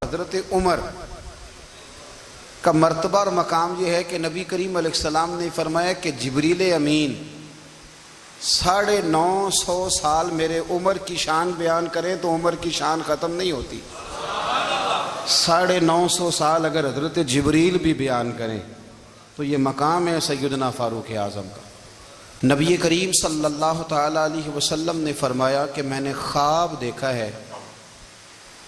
حضرت عمر کا مرتبہ اور مقام یہ ہے کہ نبی کریم علیہ السلام نے فرمایا کہ جبریل امین 950 سال میرے عمر کی شان بیان کریں تو عمر کی شان ختم نہیں ہوتی۔ 950 سال اگر حضرت جبریل بھی بیان کریں تو یہ مقام ہے سیدنا فاروق اعظم کا۔ نبی کریم صلی اللہ تعالیٰ علیہ وسلم نے فرمایا کہ میں نے خواب دیکھا ہے،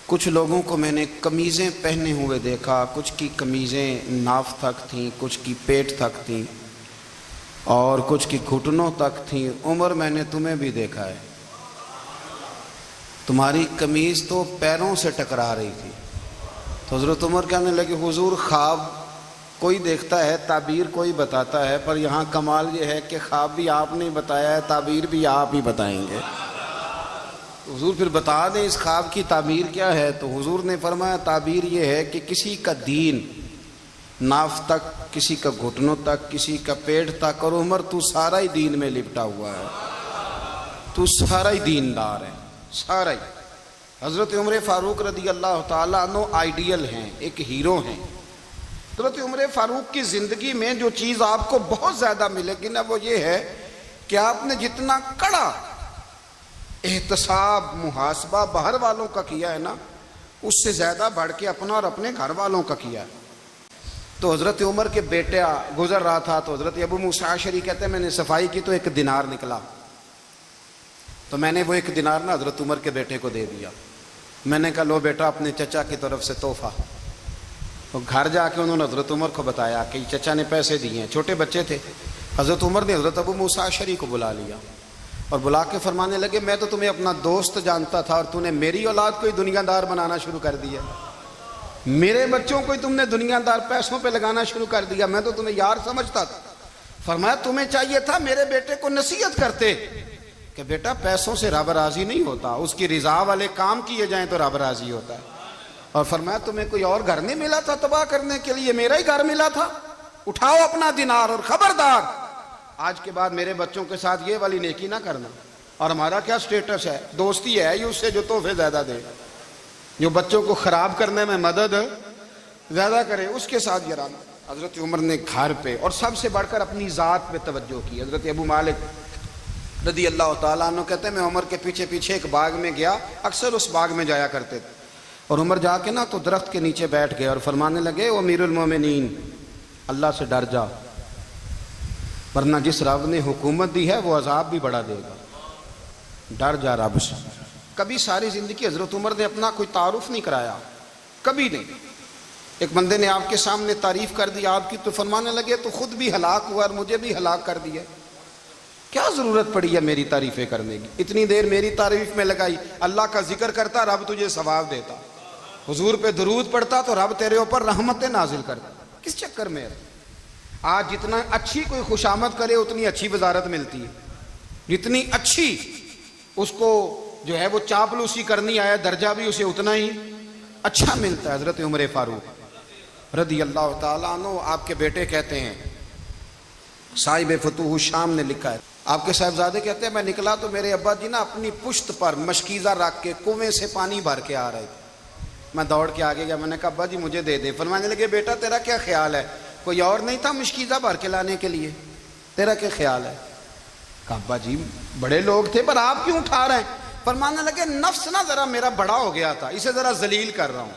کچھ لوگوں کو میں نے قمیضیں پہنے ہوئے دیکھا، کچھ کی قمیضیں ناف تک تھیں، کچھ کی پیٹ تک تھیں اور کچھ کی گھٹنوں تک تھیں۔ عمر میں نے تمہیں بھی دیکھا ہے، تمہاری قمیض تو پیروں سے ٹکرا رہی تھی۔ تو حضرت عمر کہنے لگے حضور خواب کوئی دیکھتا ہے، تعبیر کوئی بتاتا ہے، پر یہاں کمال یہ ہے کہ خواب بھی آپ نے بتایا ہے، تعبیر بھی آپ ہی بتائیں گے۔ حضور پھر بتا دیں اس خواب کی تعبیر کیا ہے؟ تو حضور نے فرمایا تعبیر یہ ہے کہ کسی کا دین ناف تک، کسی کا گھٹنوں تک، کسی کا پیٹ تک، اور عمر تو سارا ہی دین میں لپٹا ہوا ہے، تو سارا ہی دیندار ہے، سارا ہی۔ حضرت عمر فاروق رضی اللہ تعالیٰ عنہ آئیڈیل ہیں، ایک ہیرو ہیں۔ حضرت عمر فاروق کی زندگی میں جو چیز آپ کو بہت زیادہ ملے گی نا، وہ یہ ہے کہ آپ نے جتنا کڑا احتساب محاسبہ باہر والوں کا کیا ہے نا، اس سے زیادہ بڑھ کے اپنا اور اپنے گھر والوں کا کیا ہے۔ تو حضرت عمر کے بیٹا گزر رہا تھا تو حضرت ابو موسیٰ اشعری کہتے ہیں میں نے صفائی کی تو 1 دینار نکلا، تو میں نے وہ 1 دینار نا حضرت عمر کے بیٹے کو دے دیا۔ میں نے کہا لو بیٹا اپنے چچا کی طرف سے تحفہ۔ تو گھر جا کے انہوں نے حضرت عمر کو بتایا کہ چچا نے پیسے دیے ہیں، چھوٹے بچے تھے۔ حضرت عمر نے حضرت ابو موسیٰ اشعری کو بلا لیا اور بلا کے فرمانے لگے میں تو تمہیں اپنا دوست جانتا تھا اور تو نے میری اولاد کو ہی دنیا دار بنانا شروع کر دیا، میرے بچوں کو ہی تم نے دنیا دار پیسوں پہ لگانا شروع کر دیا، میں تو تمہیں یار سمجھتا تھا۔ فرمایا تمہیں چاہیے تھا میرے بیٹے کو نصیحت کرتے کہ بیٹا پیسوں سے رب راضی نہیں ہوتا، اس کی رضا والے کام کیے جائیں تو رب راضی ہوتا ہے۔ اور فرمایا تمہیں کوئی اور گھر نہیں ملا تھا تباہ کرنے کے لیے، میرا ہی گھر ملا تھا، اٹھاؤ اپنا دینار اور خبردار آج کے بعد میرے بچوں کے ساتھ یہ والی نیکی نہ کرنا۔ اور ہمارا کیا سٹیٹس ہے؟ دوستی ہے ہی اس سے جو تحفے زیادہ دے، جو بچوں کو خراب کرنے میں مدد زیادہ کرے، اس کے ساتھ یارانہ۔ حضرت عمر نے گھر پہ اور سب سے بڑھ کر اپنی ذات پہ توجہ کی۔ حضرت ابو مالک رضی اللہ تعالیٰ عنہ کہتے ہیں میں عمر کے پیچھے پیچھے ایک باغ میں گیا، اکثر اس باغ میں جایا کرتے تھے، اور عمر جا کے نا تو درخت کے نیچے بیٹھ گئے اور فرمانے لگے او امیر المومنین اللہ سے ڈر جا، ورنہ جس رب نے حکومت دی ہے وہ عذاب بھی بڑا دے گا، ڈر جا رب سے۔ کبھی ساری زندگی حضرت عمر نے اپنا کوئی تعارف نہیں کرایا، کبھی نہیں۔ ایک بندے نے آپ کے سامنے تعریف کر دی آپ کی تو فرمانے لگے تو خود بھی ہلاک ہوا اور مجھے بھی ہلاک کر دیا، کیا ضرورت پڑی ہے میری تعریفیں کرنے کی؟ اتنی دیر میری تعریف میں لگائی، اللہ کا ذکر کرتا رب تجھے ثواب دیتا، حضور پہ درود پڑھتا تو رب تیرے اوپر رحمتیں نازل کرتا، کس چکر میں ہے؟ آج جتنا اچھی کوئی خوشامد کرے اتنی اچھی وزارت ملتی ہے، جتنی اچھی اس کو جو ہے وہ چاپلوسی کرنی آیا درجہ بھی اسے اتنا ہی اچھا ملتا ہے۔ حضرت عمر فاروق رضی اللہ تعالیٰ عنہ آپ کے بیٹے کہتے ہیں، صاحب فتوح الشام نے لکھا ہے، آپ کے صاحبزادے کہتے ہیں میں نکلا تو میرے ابا جی نا اپنی پشت پر مشکیزہ رکھ کے کنویں سے پانی بھر کے آ رہے تھے۔ میں دوڑ کے آگے گیا، میں نے کہا ابا جی مجھے دے دے۔ فرمانے لگے بیٹا تیرا کیا خیال ہے، کوئی اور نہیں تھا مشکیزہ بھر کے لانے کے لیے، تیرا کیا خیال ہے؟ کہا ابا جی بڑے لوگ تھے پر آپ کیوں اٹھا رہے ہیں؟ فرمانے لگے نفس نا ذرا میرا بڑا ہو گیا تھا، اسے ذرا ذلیل کر رہا ہوں،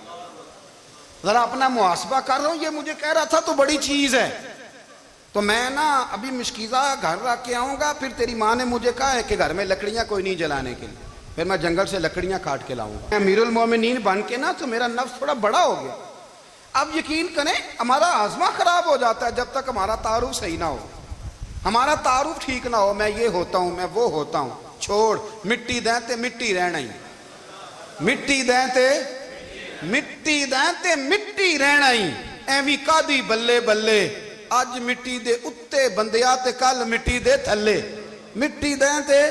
ذرا اپنا محاسبہ کر رہا ہوں، یہ مجھے کہہ رہا تھا تو بڑی چیز ہے، تو میں نا ابھی مشکیزہ گھر رکھ کے آؤں گا، پھر تیری ماں نے مجھے کہا ہے کہ گھر میں لکڑیاں کوئی نہیں جلانے کے لیے، پھر میں جنگل سے لکڑیاں کاٹ کے لاؤں گا۔ امیر المومنین بن کے نا تو میرا نفس تھوڑا بڑا ہو گیا۔ اب یقین کریں ہمارا ہاضمہ خراب ہو جاتا ہے جب تک ہمارا تعارف صحیح نہ ہو، ہمارا تعارف ٹھیک نہ ہو، میں یہ ہوتا ہوں میں وہ ہوتا ہوں، چھوڑ مٹی دیں تے مٹی رہنا ہی، مٹی دیں تے مٹی دیں تے مٹی رہنا ہی، ایویں کادی بلے بلے اج مٹی دے اتے بندیا تے کل مٹی دے تھلے، مٹی دیں تے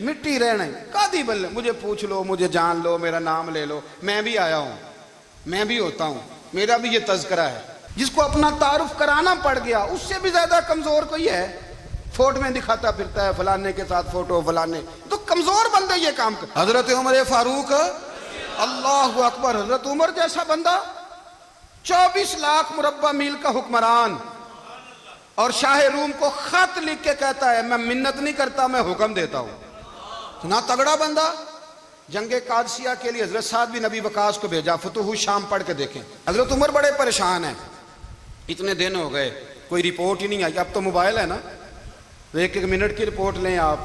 مٹی رہنا ہی، کادی بلے، مجھے پوچھ لو مجھے جان لو میرا نام لے لو، میں بھی آیا ہوں، میں بھی ہوتا ہوں، میرا بھی یہ تذکرہ ہے۔ جس کو اپنا تعارف کرانا پڑ گیا اس سے بھی زیادہ کمزور کوئی ہے؟ فوٹو میں دکھاتا پھرتا ہے فلانے کے ساتھ فوٹو، فلانے تو کمزور بندے یہ کام کر۔ حضرت عمر فاروق اللہ اکبر. حضرت عمر جیسا بندہ 24 لاکھ مربع میل کا حکمران اور شاہ روم کو خط لکھ کے کہتا ہے میں منت نہیں کرتا میں حکم دیتا ہوں. اتنا تگڑا بندہ. جنگ قادسیہ کے لیے حضرت سعد بن ابی وقاص کو بھیجا. فتوح شام پڑھ کے دیکھیں. حضرت عمر بڑے پریشان ہیں. اتنے دن ہو گئے کوئی رپورٹ ہی نہیں آئی. اب تو موبائل ہے نا, ایک ایک منٹ کی رپورٹ لیں آپ,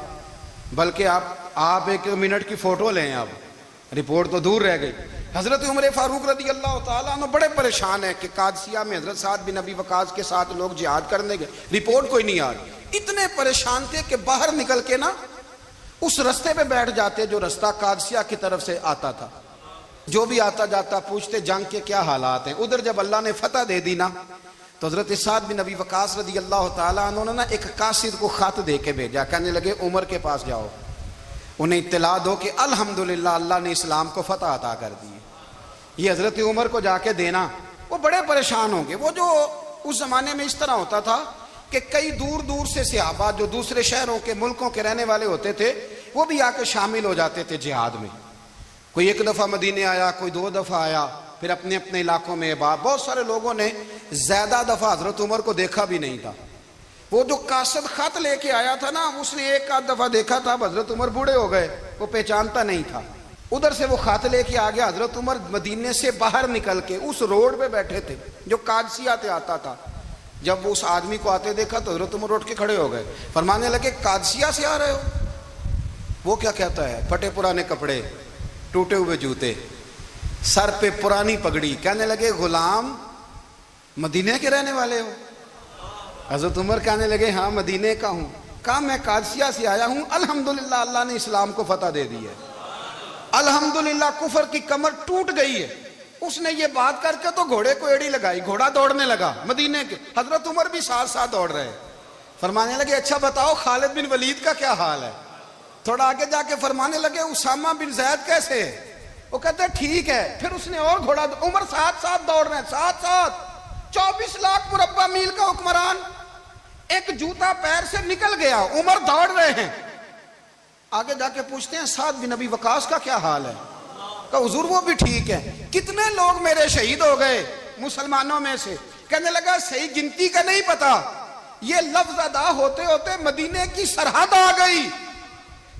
بلکہ آپ ایک منٹ کی فوٹو لیں. آپ رپورٹ تو دور رہ گئی. حضرت عمر فاروق رضی اللہ تعالیٰ عنہ بڑے پریشان ہیں کہ قادسیہ میں حضرت سعد بن ابی وقاص کے ساتھ لوگ جہاد کرنے گئے, رپورٹ کوئی نہیں آ رہی. اتنے پریشان تھے کہ باہر نکل کے نا اس رستے پہ بیٹھ جاتے جو رستہ قادسیہ کی طرف سے آتا تھا. جو بھی آتا جاتا پوچھتے جنگ کے کیا حالات ہیں. ادھر جب اللہ نے فتح دے دی نا تو حضرت سعد بن ابی وقاص رضی اللہ تعالیٰ عنہ نے نا ایک قاصد کو خط دے کے بھیجا. کہنے لگے عمر کے پاس جاؤ, انہیں اطلاع دو کہ الحمدللہ اللہ نے اسلام کو فتح عطا کر دی. یہ حضرت عمر کو جا کے دینا. وہ بڑے پریشان ہوں گے. وہ جو اس زمانے میں اس طرح ہوتا تھا کہ کئی دور دور سے صحابہ جو دوسرے شہروں کے ملکوں کے رہنے والے ہوتے تھے وہ بھی آ کے شامل ہو جاتے تھے جہاد میں. کوئی ایک دفعہ مدینے آیا, کوئی 2 دفعہ آیا, پھر اپنے اپنے علاقوں میں. بہت سارے لوگوں نے زیادہ دفعہ حضرت عمر کو دیکھا بھی نہیں تھا. وہ جو قاصد خط لے کے آیا تھا نا اس نے ایک آدھ دفعہ دیکھا تھا. حضرت عمر بوڑھے ہو گئے, وہ پہچانتا نہیں تھا. ادھر سے وہ خط لے کے آ گیا. حضرت عمر مدینے سے باہر نکل کے اس روڈ پہ بیٹھے تھے جو قادسیہ سے آتا تھا. جب وہ اس آدمی کو آتے دیکھا تو حضرت عمر اٹھ کے کھڑے ہو گئے, فرمانے لگے قادسیہ سے آ رہے ہو؟ وہ کیا کہتا ہے, پھٹے پرانے کپڑے, ٹوٹے ہوئے جوتے, سر پہ پرانی پگڑی. کہنے لگے غلام مدینے کے رہنے والے ہو؟ حضرت عمر کہنے لگے ہاں مدینے کا ہوں. کہا میں قادسیہ سے آیا ہوں, الحمدللہ اللہ نے اسلام کو فتح دے دی ہے, الحمدللہ کفر کی کمر ٹوٹ گئی ہے. اس نے یہ بات کر کے تو گھوڑے کو ایڑی لگائی, گھوڑا دوڑنے لگا مدینے کے. حضرت عمر بھی ساتھ ساتھ دوڑ رہے. فرمانے لگے اچھا بتاؤ خالد بن ولید کا کیا حال ہے؟ تھوڑا آگے جا کے فرمانے لگے اسامہ بن زید کیسے ہے؟ وہ کہتے ہیں ٹھیک ہے. پھر اس نے اور گھوڑا. عمر ساتھ ساتھ دوڑ رہے ہیں, ساتھ ساتھ. 24 لاکھ مربع میل کا حکمران, ایک جوتا پیر سے نکل گیا, عمر دوڑ رہے ہیں. آگے جا کے پوچھتے ہیں سعد بن ابی وقاص کا کیا حال ہے؟ کہا حضور وہ بھی ٹھیک ہے. کتنے لوگ میرے شہید ہو گئے مسلمانوں میں سے؟ کہنے لگا صحیح گنتی کا نہیں پتا, یہ لفظ ادا ہوتے ہوتے مدینے کی سرحد آ گئی.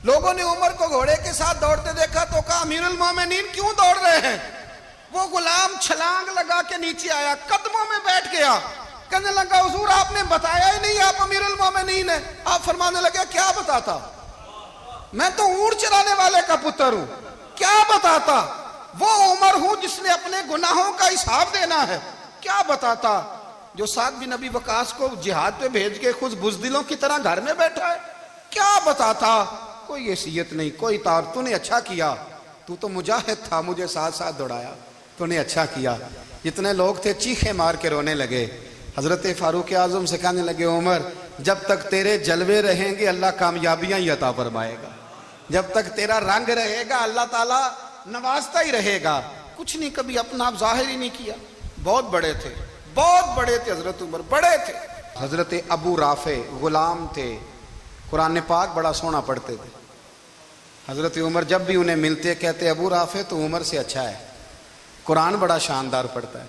لوگوں نے عمر کو گھوڑے کے ساتھ دوڑتے دیکھا تو کہا امیر المومنین کیوں دوڑ رہے ہیں؟ وہ غلام چھلانگ لگا کے نیچے آیا, قدموں میں بیٹھ گیا. کہنے لگا حضور آپ نے بتایا ہی نہیں آپ امیر المومنین ہیں. آپ فرمانے لگے کیا بتاتا, میں تو اونٹ چرانے والے کا پتر ہوں, کیا بتاتا. وہ عمر ہوں جس نے اپنے گناہوں کا حساب دینا ہے. کیا بتاتا جو سعد بن ابی وقاص کو جہاد پہ بھیج کے خود بزدلوں کی طرح گھر میں بیٹھا ہے. کیا بتاتا. کوئی حیثیت نہیں, کوئی تار. تو نے اچھا کیا, تو تو مجاہد تھا, مجھے ساتھ ساتھ دوڑایا, تو نے اچھا کیا. جتنے لوگ تھے چیخے مار کے رونے لگے. حضرت فاروق اعظم سے کہنے لگے عمر جب تک تیرے جلوے رہیں گے اللہ کامیابیاں ہی عطا فرمائے گا, جب تک تیرا رنگ رہے گا اللہ تعالیٰ نوازتا ہی رہے گا. کچھ نہیں کبھی اپنا آپ ظاہر ہی نہیں کیا. بہت بڑے تھے, بہت بڑے تھے حضرت عمر, بڑے تھے. حضرت ابو رافع غلام تھے, قرآن پاک بڑا سونا پڑھتے تھے. حضرت عمر جب بھی انہیں ملتے کہتے ابو رافع تو عمر سے اچھا ہے, قرآن بڑا شاندار پڑھتا ہے.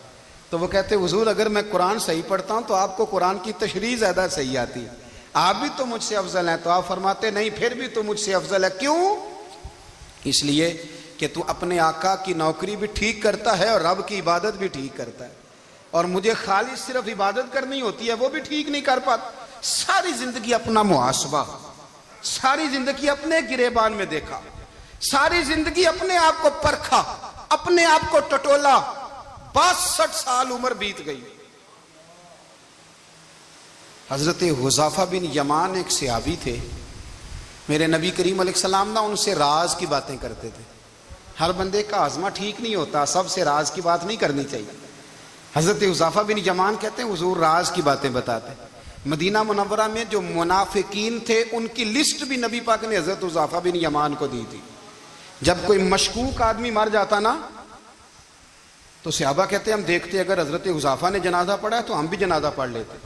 تو وہ کہتے حضور اگر میں قرآن صحیح پڑھتا ہوں تو آپ کو قرآن کی تشریح زیادہ صحیح آتی ہے, آپ بھی تو مجھ سے افضل ہیں. تو آپ فرماتے نہیں پھر بھی تو مجھ سے افضل ہے. کیوں؟ اس لیے کہ تو اپنے آقا کی نوکری بھی ٹھیک کرتا ہے اور رب کی عبادت بھی ٹھیک کرتا ہے, اور مجھے خالص صرف عبادت کرنی ہوتی ہے وہ بھی ٹھیک نہیں کر پاتا. ساری زندگی اپنا محاسبہ, ساری زندگی اپنے گریبان میں دیکھا, ساری زندگی اپنے آپ کو پرکھا, اپنے آپ کو ٹٹولا. 62 سال عمر بیت گئی. حضرت حذیفہ بن یمان ایک صحابی تھے, میرے نبی کریم علیہ السلام نا ان سے راز کی باتیں کرتے تھے. ہر بندے کا ہاضمہ ٹھیک نہیں ہوتا, سب سے راز کی بات نہیں کرنی چاہیے. حضرت حذیفہ بن یمان کہتے ہیں حضور راز کی باتیں بتاتے. مدینہ منورہ میں جو منافقین تھے ان کی لسٹ بھی نبی پاک نے حضرت حذیفہ بن یمان کو دی تھی. جب کوئی مشکوک آدمی مر جاتا نا تو صحابہ کہتے ہیں ہم دیکھتے اگر حضرت حذیفہ نے جنازہ پڑھا ہے تو ہم بھی جنازہ پڑھ لیتے.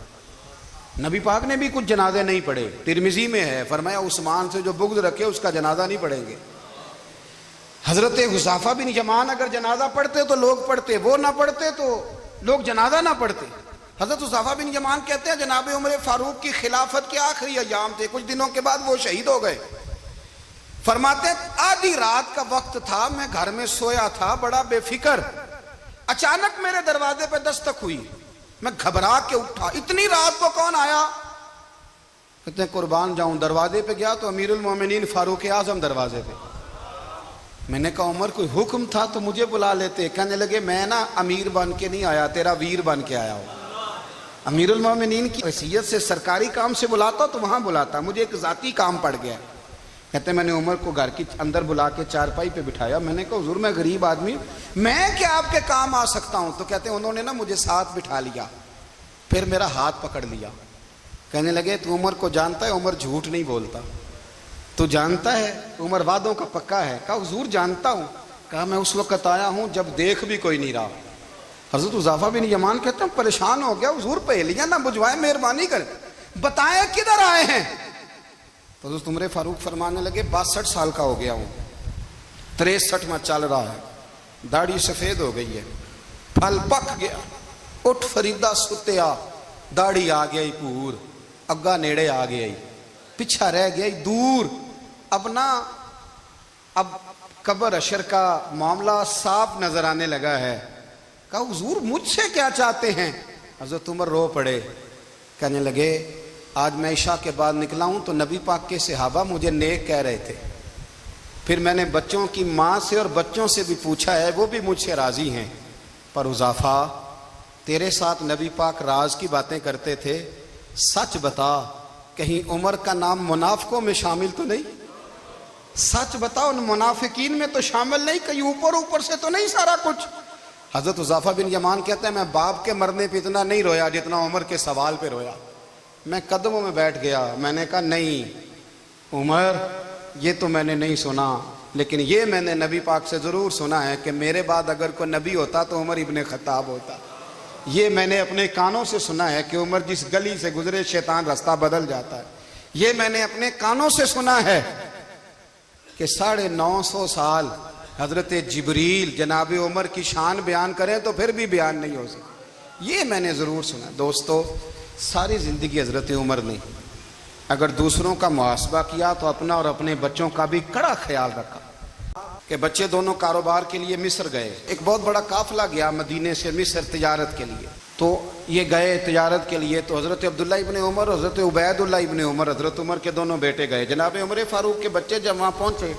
نبی پاک نے بھی کچھ جنازے نہیں پڑھے, ترمذی میں ہے, فرمایا عثمان سے جو بغض رکھے اس کا جنازہ نہیں پڑھیں گے. حضرت حذیفہ بن یمان اگر جنازہ پڑھتے تو لوگ پڑھتے، وہ نہ پڑھتے تو لوگ جنازہ نہ پڑھتے۔ حضرت حذیفہ بن یمان کہتے ہیں جناب عمر فاروق کی خلافت کے آخری ایام تھے، کچھ دنوں کے بعد وہ شہید ہو گئے۔ فرماتے ہیں آدھی رات کا وقت تھا، میں گھر میں سویا تھا بڑا بے فکر، اچانک میرے دروازے پہ دستک ہوئی، میں گھبرا کے اٹھا، اتنی رات کو کون آیا؟ کہتے ہیں قربان جاؤں، دروازے پہ گیا تو امیر المومنین فاروق اعظم دروازے پہ۔ میں نے کہا عمر کوئی حکم تھا تو مجھے بلا لیتے۔ کہنے لگے میں نا امیر بن کے نہیں آیا، تیرا ویر بن کے آیا ہوں۔ امیر المومنین کی حیثیت سے سرکاری کام سے بلاتا تو وہاں بلاتا، مجھے ایک ذاتی کام پڑ گیا۔ کہتے ہیں میں نے عمر کو گھر کی اندر بلا کے چارپائی پہ بٹھایا، میں نے کہا حضور میں غریب آدمی، میں کیا آپ کے کام آ سکتا ہوں؟ تو کہتے ہیں انہوں نے نا مجھے ساتھ بٹھا لیا، پھر میرا ہاتھ پکڑ لیا، کہنے لگے تو عمر کو جانتا ہے؟ عمر جھوٹ نہیں بولتا، تو جانتا ہے عمر وعدوں کا پکا ہے؟ کہا حضور جانتا ہوں۔ کہا میں اس وقت آیا ہوں جب دیکھ بھی کوئی نہیں رہا۔ حضرت حذیفہ بن یمان کہتے ہیں پریشان ہو گیا، حضور پہلیاں نہ بجھوائے، مہربانی کریں بتائیں کدھر آئے ہیں؟ تو حضرت عمر فاروق فرمانے لگے 62 سال کا ہو گیا ہوں، 63 میں چل رہا ہے، داڑھی سفید ہو گئی ہے، پھل پک گیا، اٹھ فریدہ ستیا، داڑھی آ گئی پور، اگا نیڑے آ گئی، پیچھا رہ گئی دور، اب قبر اشر کا معاملہ صاف نظر آنے لگا ہے۔ کہا حضور مجھ سے کیا چاہتے ہیں؟ حضرت عمر رو پڑے، کہنے لگے آج میں عشاء کے بعد نکلا ہوں تو نبی پاک کے صحابہ مجھے نیک کہہ رہے تھے، پھر میں نے بچوں کی ماں سے اور بچوں سے بھی پوچھا ہے، وہ بھی مجھ سے راضی ہیں، پر حذیفہ تیرے ساتھ نبی پاک راز کی باتیں کرتے تھے، سچ بتا کہیں عمر کا نام منافقوں میں شامل تو نہیں؟ سچ بتا ان منافقین میں تو شامل نہیں، کہیں اوپر سے تو نہیں سارا کچھ؟ حضرت حذیفہ بن یمان کہتے ہیں میں باپ کے مرنے پہ اتنا نہیں رویا جتنا عمر کے سوال پہ رویا۔ میں قدموں میں بیٹھ گیا، میں نے کہا نہیں عمر یہ تو میں نے نہیں سنا، لیکن یہ میں نے نبی پاک سے ضرور سنا ہے کہ میرے بعد اگر کوئی نبی ہوتا تو عمر ابن خطاب ہوتا۔ یہ میں نے اپنے کانوں سے سنا ہے کہ عمر جس گلی سے گزرے شیطان رستہ بدل جاتا ہے۔ یہ میں نے اپنے کانوں سے سنا ہے کہ 950 سال حضرت جبریل جناب عمر کی شان بیان کریں تو پھر بھی بیان نہیں ہو سکتا، یہ میں نے ضرور سنا۔ دوستو ساری زندگی حضرت عمر نے اگر دوسروں کا محاسبہ کیا تو اپنا اور اپنے بچوں کا بھی کڑا خیال رکھا کہ بچے دونوں کاروبار کے لیے مصر گئے، ایک بہت بڑا قافلہ گیا مدینے سے مصر تجارت کے لیے، تو یہ گئے تجارت کے لیے، تو حضرت عبداللہ ابن عمر، حضرت عبید اللہ ابن عمر، حضرت عمر کے دونوں بیٹے گئے، جناب عمر فاروق کے بچے جب وہاں پہنچے،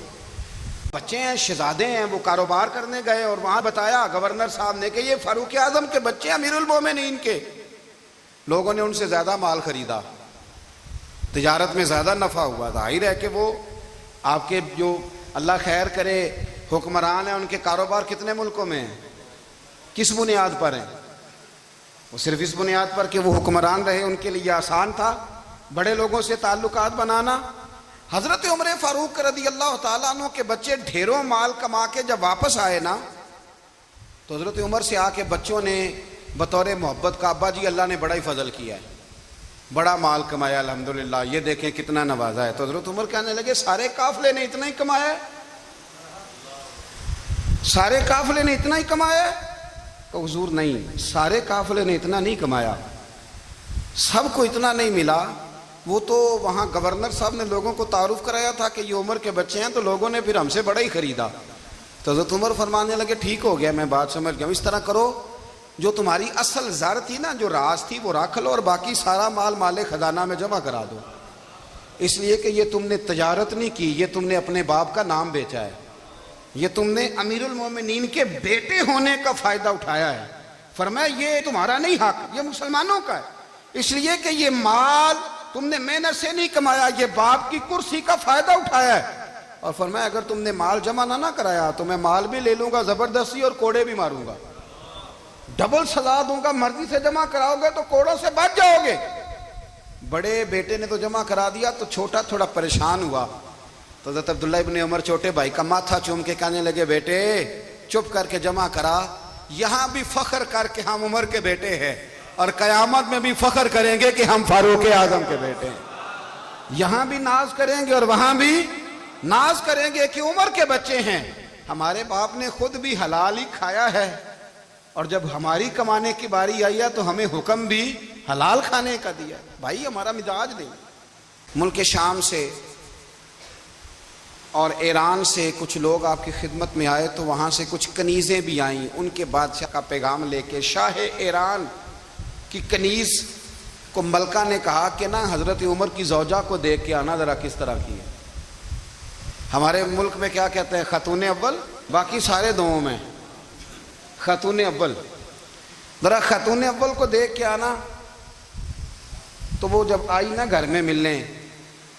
بچے ہیں شہزادے ہیں، وہ کاروبار کرنے گئے اور وہاں بتایا گورنر صاحب نے کہ یہ فاروق اعظم کے بچے امیر المومنین کے۔ لوگوں نے ان سے زیادہ مال خریدا، تجارت میں زیادہ نفع ہوا، ظاہر ہے کہ وہ آپ کے جو اللہ خیر کرے حکمران ہیں ان کے کاروبار کتنے ملکوں میں ہیں، کس بنیاد پر ہیں؟ وہ صرف اس بنیاد پر کہ وہ حکمران رہے، ان کے لیے آسان تھا بڑے لوگوں سے تعلقات بنانا۔ حضرت عمر فاروق رضی اللہ تعالیٰ عنہ کے بچے ڈھیروں مال کما کے جب واپس آئے نا تو حضرت عمر سے آ کے بچوں نے بطور محبت کا ابا جی اللہ نے بڑا ہی فضل کیا ہے، بڑا مال کمایا الحمدللہ، یہ دیکھیں کتنا نوازا ہے۔ تو حضرت عمر کہنے لگے سارے قافلے نے اتنا ہی کمایا ہے؟ سارے قافلے نے اتنا ہی کمایا ہے؟ کہ حضور نہیں، سارے قافلے نے اتنا نہیں کمایا، سب کو اتنا نہیں ملا، وہ تو وہاں گورنر صاحب نے لوگوں کو تعارف کرایا تھا کہ یہ عمر کے بچے ہیں، تو لوگوں نے پھر ہم سے بڑا ہی خریدا۔ تو حضرت عمر فرمانے لگے ٹھیک ہو گیا، میں بات سمجھ گیا، اس طرح کرو جو تمہاری اصل زر تھی نا، جو راز تھی وہ رکھ لو اور باقی سارا مال خزانہ میں جمع کرا دو، اس لیے کہ یہ تم نے تجارت نہیں کی، یہ تم نے اپنے باپ کا نام بیچا ہے، یہ تم نے امیر المومنین کے بیٹے ہونے کا فائدہ اٹھایا ہے۔ فرمایا یہ تمہارا نہیں حق، یہ مسلمانوں کا ہے، اس لیے کہ یہ مال تم نے محنت سے نہیں کمایا، یہ باپ کی کرسی کا فائدہ اٹھایا ہے۔ اور فرمایا اگر تم نے مال جمع نہ کرایا تو میں مال بھی لے لوں گا زبردستی اور کوڑے بھی ماروں گا، ڈبل سزا دوں گا، مرضی سے جمع کراؤ گے تو کوڑوں سے بچ جاؤ گے۔ بڑے بیٹے نے تو جمع کرا دیا تو چھوٹا تھوڑا پریشان ہوا، تو حضرت عبداللہ ابن عمر چھوٹے بھائی کا ماتھا چوم کے کہنے لگے بیٹے چپ کر کے جمع کرا، یہاں بھی فخر کر کے ہم عمر کے بیٹے ہیں اور قیامت میں بھی فخر کریں گے کہ ہم فاروق اعظم کے بیٹے ہیں، یہاں بھی ناز کریں گے اور وہاں بھی ناز کریں گے کہ عمر کے بچے ہیں۔ ہمارے باپ نے خود بھی حلال ہی کھایا ہے، اور جب ہماری کمانے کی باری آئی ہے تو ہمیں حکم بھی حلال کھانے کا دیا۔ بھائی ہمارا مزاج نہیں۔ ملک شام سے اور ایران سے کچھ لوگ آپ کی خدمت میں آئے تو وہاں سے کچھ کنیزیں بھی آئیں، ان کے بادشاہ کا پیغام لے کے۔ شاہ ایران کی کنیز کو ملکہ نے کہا کہ نا حضرت عمر کی زوجہ کو دیکھ کے آنا ذرا کس طرح کی ہے۔ ہمارے ملک میں کیا کہتے ہیں؟ خاتون اول، باقی سارے دوؤں میں خاتون اول۔ ذرا خاتون اول کو دیکھ کے آنا۔ تو وہ جب آئی نا گھر میں ملنے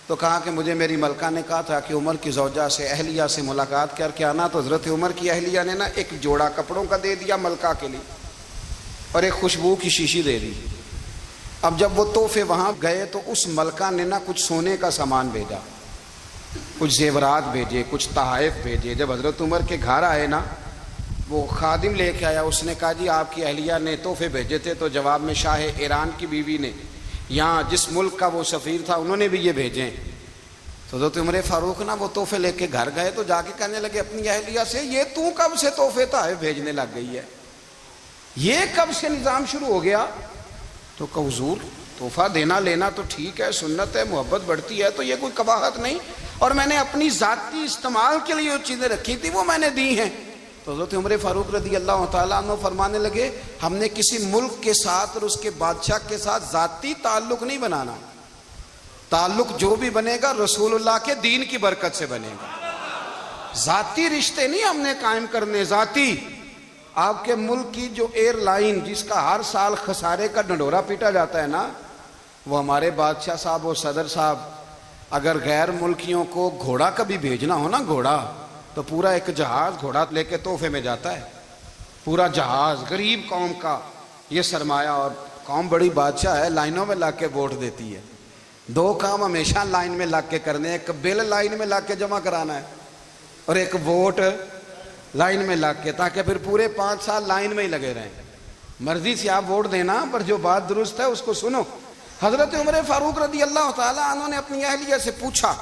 تو کہا کہ مجھے میری ملکہ نے کہا تھا کہ عمر کی زوجہ سے اہلیہ سے ملاقات کر کے آنا، تو حضرت عمر کی اہلیہ نے نا ایک جوڑا کپڑوں کا دے دیا ملکہ کے لیے اور ایک خوشبو کی شیشی دے دی۔ اب جب وہ تحفے وہاں گئے تو اس ملکہ نے نا کچھ سونے کا سامان بھیجا، کچھ زیورات بھیجے، کچھ تحائف بھیجے۔ جب حضرت عمر کے گھر آئے نا وہ خادم لے کے آیا، اس نے کہا جی آپ کی اہلیہ نے تحفے بھیجے تھے، تو جواب میں شاہ ایران کی بیوی نے، یہاں جس ملک کا وہ سفیر تھا انہوں نے بھی یہ بھیجے۔ تو حضرت عمر فاروق نا وہ تحفے لے کے گھر گئے تو جا کے کہنے لگے اپنی اہلیہ سے، یہ تو کب سے تحفے تحائف بھیجنے لگ گئی ہے؟ یہ کب سے نظام شروع ہو گیا؟ تو کہ حضور تحفہ دینا لینا تو ٹھیک ہے، سنت ہے، محبت بڑھتی ہے، تو یہ کوئی قباحت نہیں، اور میں نے اپنی ذاتی استعمال کے لیے جو چیزیں رکھی تھی وہ میں نے دی ہیں۔ تو حضرت عمر فاروق رضی اللہ تعالیٰ عنہ فرمانے لگے ہم نے کسی ملک کے ساتھ اور اس کے بادشاہ کے ساتھ ذاتی تعلق نہیں بنانا، تعلق جو بھی بنے گا رسول اللہ کے دین کی برکت سے بنے گا۔ ذاتی رشتے نہیں ہم نے قائم کرنے، ذاتی۔ آپ کے ملک کی جو ایئر لائن جس کا ہر سال خسارے کا ڈنڈورا پیٹا جاتا ہے نا، وہ ہمارے بادشاہ صاحب اور صدر صاحب اگر غیر ملکیوں کو گھوڑا کبھی بھیجنا ہو نا، گھوڑا، تو پورا ایک جہاز گھوڑا لے کے تحفے میں جاتا ہے، پورا جہاز غریب قوم کا یہ سرمایہ۔ اور قوم بڑی بادشاہ ہے، لائنوں میں لگ کے ووٹ دیتی ہے۔ دو کام ہمیشہ لائن میں لگ کے کرنے، ایک بل لائن میں لگ کے جمع کرانا ہے اور ایک ووٹ لائن میں لگ کے، تاکہ پھر پورے 5 سال لائن میں ہی لگے رہیں۔ مرضی سے آپ ووٹ دینا، پر جو بات درست ہے اس کو سنو۔ حضرت عمر فاروق رضی اللہ تعالیٰ عنہ نے اپنی اہلیہ سے پوچھا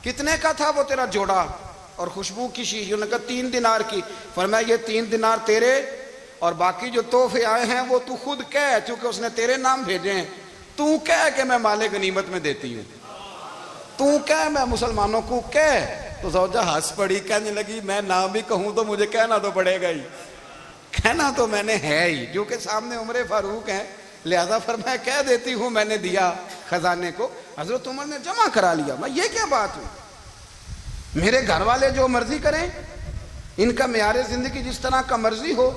کتنے کا تھا وہ تیرا جوڑا اور خوشبو کی شیشی؟ انہوں نے کہا 3 دینار کی۔ فرمایا یہ 3 دینار تیرے، اور باقی جو تحفے آئے ہیں وہ تو خود کہہ، چونکہ اس نے تیرے نام بھیجے ہیں، تو کہہ کہ میں مال غنیمت میں دیتی ہوں، تو کہہ میں مسلمانوں کو کہہ۔ تو زوجہ ہنس پڑی، کہنے لگی میں نہ بھی کہوں تو مجھے کہنا تو پڑے گا ہی، کہنا تو میں نے ہے ہی، جو کہ سامنے عمر فاروق ہیں، لہذا فرمایا کہہ دیتی ہوں میں نے دیا خزانے کو۔ حضرت عمر نے جمع کرا لیا۔ میں یہ کیا بات ہوئی؟ میرے گھر والے جو مرضی کریں، ان کا معیار زندگی جس طرح کا مرضی ہو،